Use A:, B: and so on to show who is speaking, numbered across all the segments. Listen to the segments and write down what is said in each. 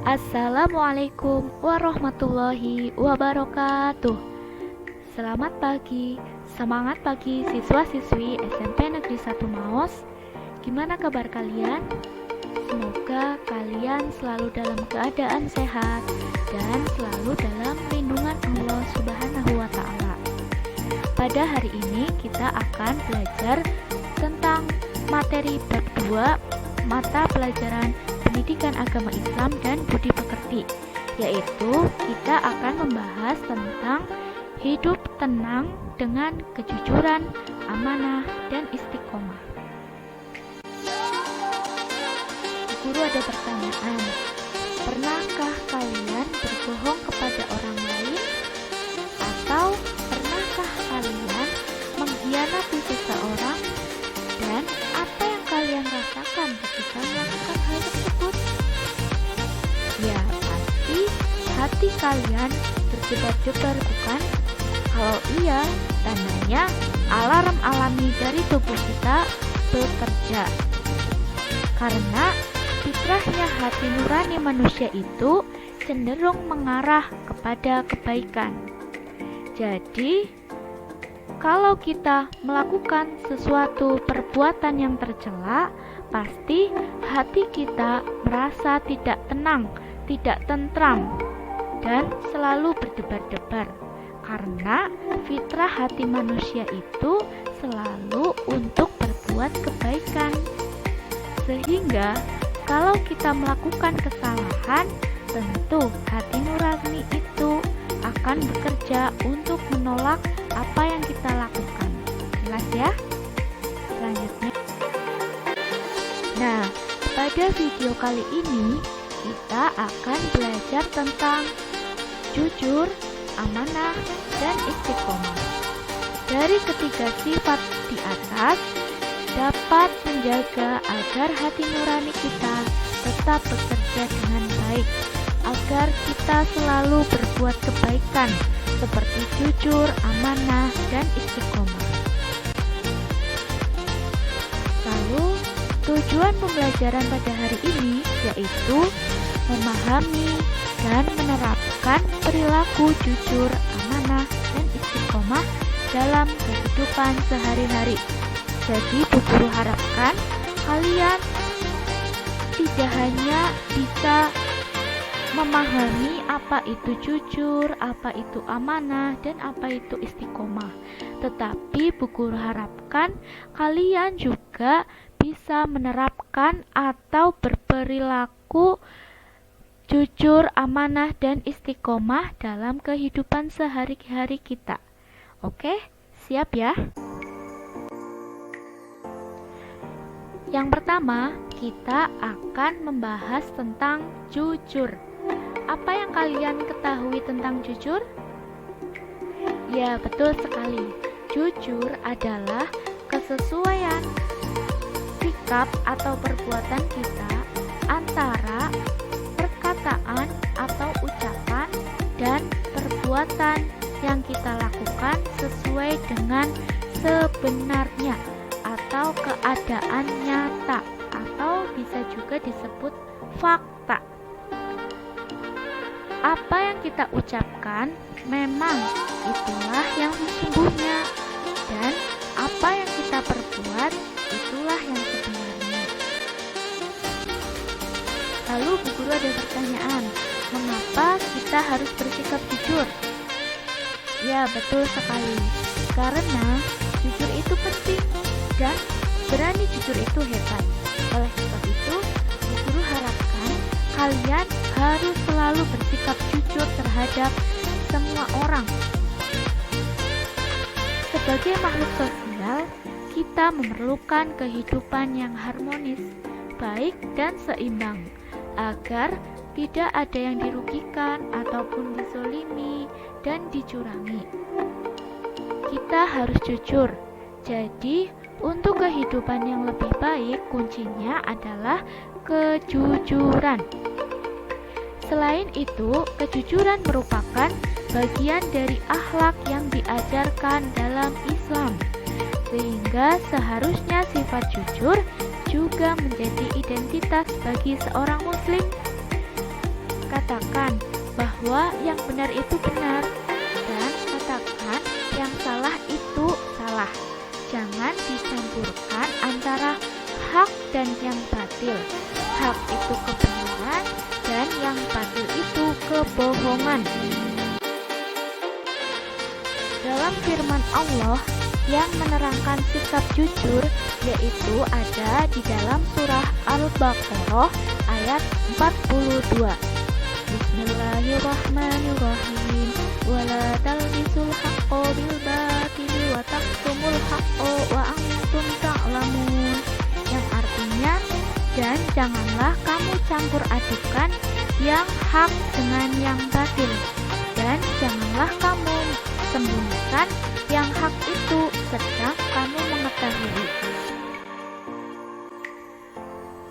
A: Assalamualaikum warahmatullahi wabarakatuh. Selamat pagi, semangat pagi siswa-siswi SMP Negeri 1 Maos. Gimana kabar kalian? Semoga kalian selalu dalam keadaan sehat dan selalu dalam lindungan Allah Subhanahu wa Ta'ala. Pada hari ini kita akan belajar tentang materi bab 2 mata pelajaran Pendidikan Agama Islam dan Budi Pekerti, yaitu kita akan membahas tentang hidup tenang dengan kejujuran, amanah, dan istiqomah. Guru ada pertanyaan, pernahkah kalian berbohong kepada orang lain? Atau pernahkah kalian mengkhianati seseorang? Dan apa yang kalian rasakan ketika melakukan hal tersebut? Ya, pasti hati kalian berdebar-debar, bukan? Kalau iya, tandanya alarm alami dari tubuh kita bekerja. Karena fitrahnya hati nurani manusia itu cenderung mengarah kepada kebaikan. Jadi, kalau kita melakukan sesuatu perbuatan yang tercela, pasti hati kita merasa tidak tenang, tidak tentram, dan selalu berdebar-debar. Karena fitrah hati manusia itu selalu untuk berbuat kebaikan. Sehingga kalau kita melakukan kesalahan, tentu hati nurani itu akan bekerja untuk menolak apa yang kita lakukan. Jelas ya? Selanjutnya. Nah, pada video kali ini kita akan belajar tentang jujur, amanah, dan istiqomah. Dari ketiga sifat di atas dapat menjaga agar hati nurani kita tetap bekerja dengan baik, agar kita selalu berbuat kebaikan seperti jujur, amanah, dan istiqomah. Lalu, tujuan pembelajaran pada hari ini yaitu memahami dan menerapkan perilaku jujur, amanah, dan istiqomah dalam kehidupan sehari-hari. Jadi, Bu Guru harapkan kalian tidak hanya bisa memahami apa itu jujur, apa itu amanah, dan apa itu istiqomah. Tetapi Bu Guru harapkan kalian juga bisa menerapkan atau berperilaku jujur, amanah, dan istiqomah dalam kehidupan sehari-hari kita. Oke, siap ya? Yang pertama, kita akan membahas tentang jujur. Apa yang kalian ketahui tentang jujur? Ya, betul sekali. Jujur adalah kesesuaian sikap atau perbuatan kita antara perkataan atau ucapan dan perbuatan yang kita lakukan sesuai dengan sebenarnya atau keadaan nyata, atau bisa juga disebut fakta. Apa yang kita ucapkan memang itulah yang sesungguhnya, dan apa yang kita perbuat itulah yang sebenarnya. Lalu Bu Guru ada pertanyaan, mengapa kita harus bersikap jujur? Ya, betul sekali. Karena jujur itu penting dan berani jujur itu hebat. Oleh sebab itu, Bu Guru harapkan kalian harus selalu bersikap jujur terhadap semua orang. Sebagai makhluk sosial, kita memerlukan kehidupan yang harmonis, baik dan seimbang, agar tidak ada yang dirugikan ataupun dizolimi dan dicurangi. Kita harus jujur. Jadi, untuk kehidupan yang lebih baik, kuncinya adalah kejujuran. Selain itu, kejujuran merupakan bagian dari akhlak yang diajarkan dalam Islam, sehingga seharusnya sifat jujur juga menjadi identitas bagi seorang muslim. katakan bahwa yang benar itu benar, dan katakan yang salah itu salah. Jangan dicampurkan antara hak dan yang batil. Hak itu kebenaran dan yang batil itu kebohongan. Dalam firman Allah yang menerangkan sikap jujur, yaitu ada di dalam surah Al-Baqarah ayat 42. Bismillahirrahmanirrahim. Wala talbisul haqqo bil batili wa taqtumul haqqo wa antum ta'lamun. Yang artinya, dan janganlah kamu campur adukan yang hak dengan yang batil, dan janganlah kamu sembunyikan yang hak itu sedang kamu mengetahui.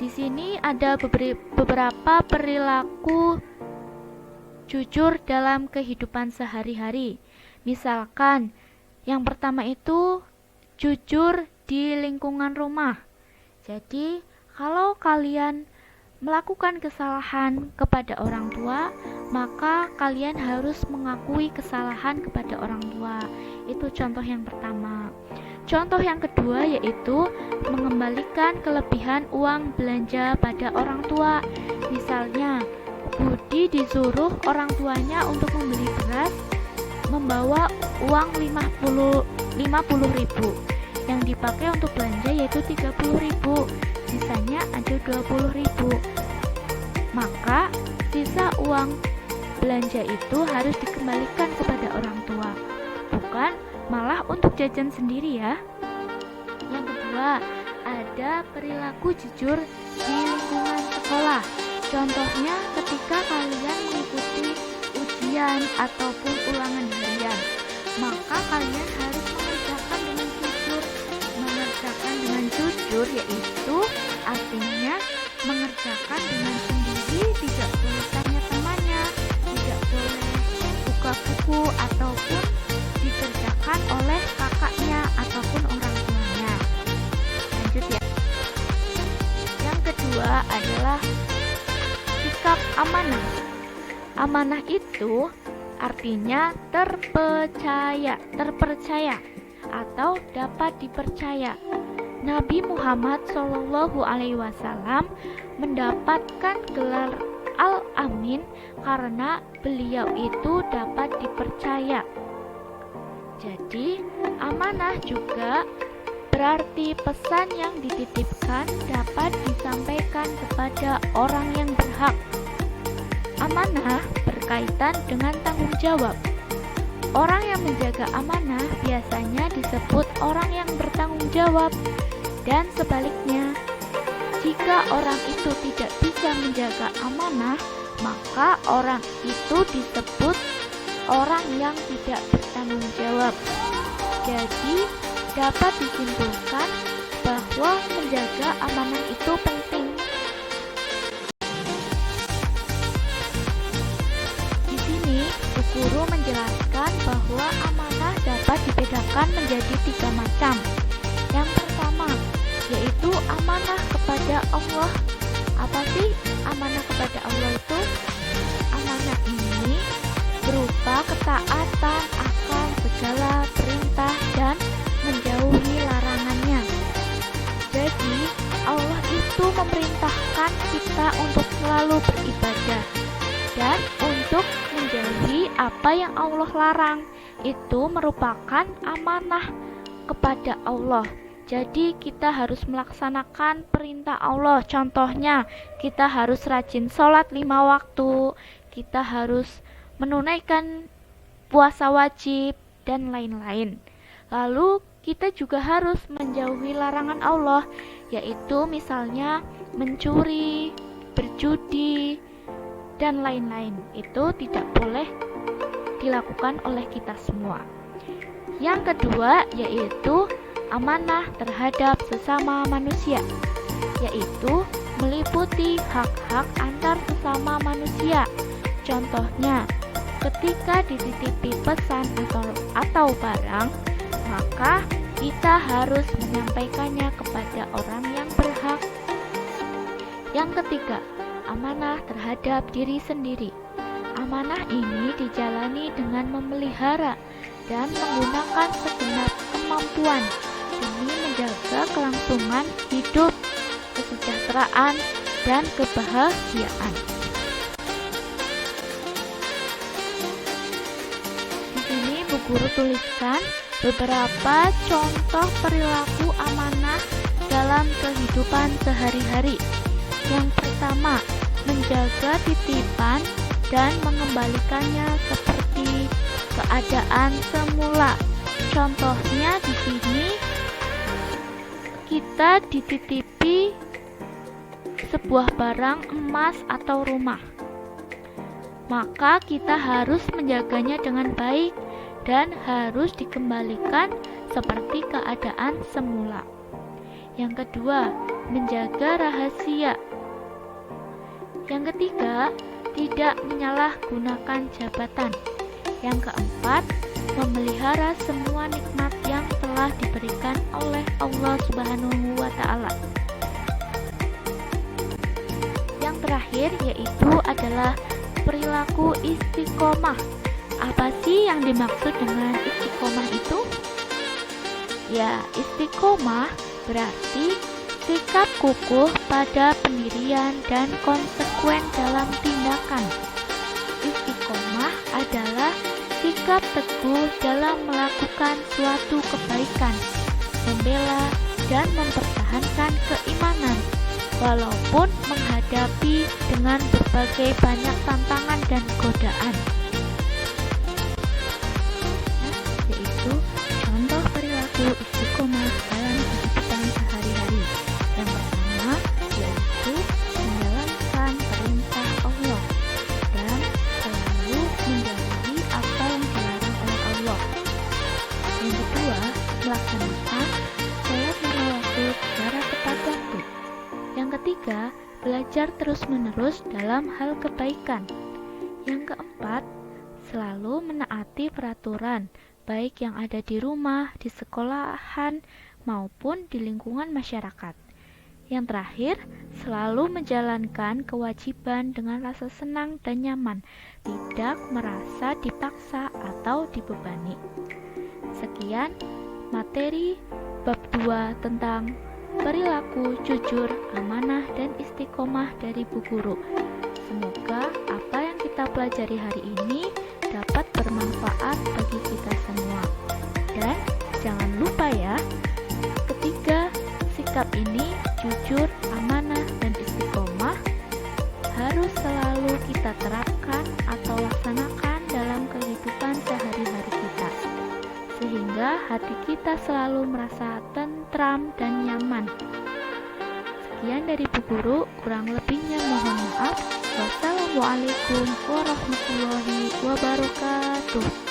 A: Di sini ada beberapa perilaku jujur dalam kehidupan sehari-hari. Misalkan, yang pertama itu jujur di lingkungan rumah. Jadi, kalau kalian melakukan kesalahan kepada orang tua, maka kalian harus mengakui kesalahan kepada orang tua. Itu contoh yang pertama. Contoh yang kedua yaitu mengembalikan kelebihan uang belanja pada orang tua. Misalnya, Budi disuruh orang tuanya untuk membeli beras, membawa uang 50.000. Yang dipakai untuk belanja yaitu 30.000. Sisanya ada 20.000. Maka sisa uang belanja itu harus dikembalikan kepada orang tua, bukan malah untuk jajan sendiri ya. Yang kedua, ada perilaku jujur di lingkungan sekolah. Contohnya ketika kalian mengikuti ujian ataupun ulangan harian, maka kalian harus mengerjakan dengan jujur. Mengerjakan dengan jujur yaitu artinya mengerjakan dengan sendiri, tidak boleh tanya temannya, tidak boleh buka buku ataupun dikerjakan oleh kakaknya ataupun orang tuanya. Lanjut ya. Yang kedua adalah sikap amanah. Amanah itu artinya terpercaya atau dapat dipercaya. Nabi Muhammad SAW mendapatkan gelar Al-Amin karena beliau itu dapat dipercaya. Jadi, amanah juga berarti pesan yang dititipkan dapat disampaikan kepada orang yang berhak. Amanah berkaitan dengan tanggung jawab. Orang yang menjaga amanah biasanya disebut orang yang bertanggung jawab, dan sebaliknya, jika orang itu tidak bisa menjaga amanah, maka orang itu disebut orang yang tidak bertanggung jawab. Jadi, dapat disimpulkan bahwa menjaga amanah itu penting. Di sini, Bu Guru menjelaskan bahwa amanah dapat dibedakan menjadi 3 macam. Yang pertama, yaitu amanah kepada Allah. Apa sih amanah kepada Allah itu? Amanah ini berupa ketaatan akan segala perintah dan menjauhi larangannya. Jadi, Allah itu memerintahkan kita untuk selalu beribadah dan untuk menjauhi apa yang Allah larang. Itu merupakan amanah kepada Allah. Jadi kita harus melaksanakan perintah Allah. Contohnya, kita harus rajin sholat 5 waktu, kita harus menunaikan puasa wajib, dan lain-lain. Lalu kita juga harus menjauhi larangan Allah, yaitu misalnya mencuri, berjudi, dan lain-lain. Itu tidak boleh dilakukan oleh kita semua. Yang kedua yaitu amanah terhadap sesama manusia, yaitu meliputi hak-hak antar sesama manusia. Contohnya, ketika dititipi pesan atau barang, maka kita harus menyampaikannya kepada orang yang berhak. Yang ketiga, amanah terhadap diri sendiri. Amanah ini dijalani dengan memelihara dan menggunakan segenap kemampuan demi menjaga kelangsungan hidup, kesejahteraan, dan kebahagiaan. Di sini Bu Guru tuliskan beberapa contoh perilaku amanah dalam kehidupan sehari-hari. Yang pertama, menjaga titipan dan mengembalikannya seperti keadaan semula. Contohnya di sini kita dititipi sebuah barang emas atau rumah. Maka kita harus menjaganya dengan baik dan harus dikembalikan seperti keadaan semula. Yang kedua, menjaga rahasia. Yang ketiga, tidak menyalahgunakan jabatan. Yang keempat, memelihara semua nikmat yang telah diberikan oleh Allah Subhanahu wa Ta'ala. Yang terakhir yaitu adalah perilaku istiqomah. Apa sih yang dimaksud dengan istiqomah itu? Ya, istiqomah berarti sikap kukuh pada pendirian dan konsekuen dalam tindakan. Istiqomah adalah sikap teguh dalam melakukan suatu kebaikan, membela dan mempertahankan keimanan, walaupun menghadapi dengan berbagai banyak tantangan dan godaan. Yaitu contoh perilaku istiqomah dalam kehidupan sehari-hari. Yang pertama yaitu menjalankan perintah Allah dan selalu menjauhi apa yang dilarang oleh Allah. Yang kedua, melaksanakan sholat lima waktu secara tepat waktu. Yang ketiga, belajar terus-menerus dalam hal kebaikan. Yang keempat, selalu menaati peraturan, baik yang ada di rumah, di sekolahan, maupun di lingkungan masyarakat. Yang terakhir, selalu menjalankan kewajiban dengan rasa senang dan nyaman, tidak merasa dipaksa atau dibebani. Sekian materi bab 2 tentang perilaku jujur, amanah, dan istiqomah dari Bu Guru. Semoga apa yang kita pelajari hari ini dapat bermanfaat bagi kita semua. Dan jangan lupa ya, ketiga sikap ini, jujur, amanah, dan istiqomah, harus selalu kita terapkan atau laksanakan dalam kehidupan sehari-hari kita, sehingga hati kita selalu merasa tentram dan nyaman. Sekian dari Bu Guru, kurang lebihnya mohon maaf. Wassalamualaikum warahmatullahi wabarakatuh.